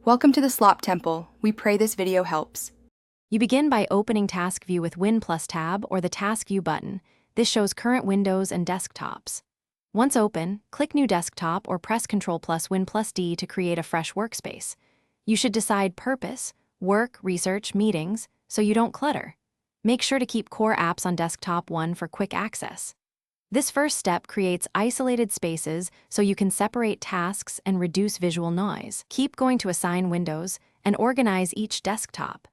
Welcome to the Slop Temple. We pray this video helps. You begin by opening Task View with Win plus tab or the Task View button. This shows current windows and desktops. Once open, click New Desktop or press Ctrl plus Win plus D to create a fresh workspace. You should decide Purpose, Work, Research, Meetings, so you don't clutter. Make sure to keep Core Apps on Desktop 1 for quick access. This first step creates isolated spaces so you can separate tasks and reduce visual noise. Keep going to Assign Windows and organize each desktop.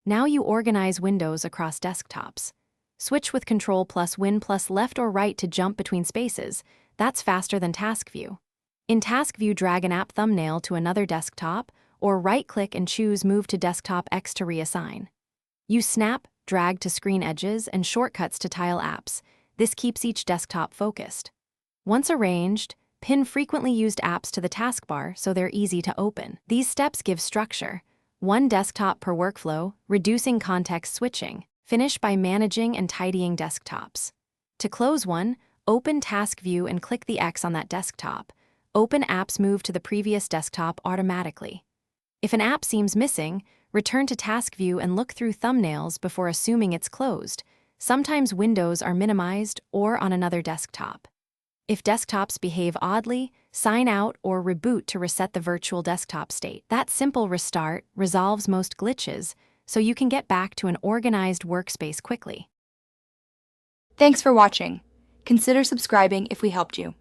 Now you organize windows across desktops. Switch with Ctrl plus Win plus left or right to jump between spaces. That's faster than Task View. In Task View, drag an app thumbnail to another desktop, or right-click and choose Move to Desktop X to reassign. Use Snap, Drag to screen edges, and shortcuts to tile apps. This keeps each desktop focused. Once arranged, pin frequently used apps to the taskbar so they're easy to open. These steps give structure. One desktop per workflow, reducing context switching. Finish by managing and tidying desktops. To close one, open Task View and click the X on that desktop. Open apps move to the previous desktop automatically. If an app seems missing, return to Task View and look through thumbnails before assuming it's closed. Sometimes windows are minimized or on another desktop. If desktops behave oddly, sign out or reboot to reset the virtual desktop state. That simple restart resolves most glitches, so you can get back to an organized workspace quickly. Thanks for watching. Consider subscribing if we helped you.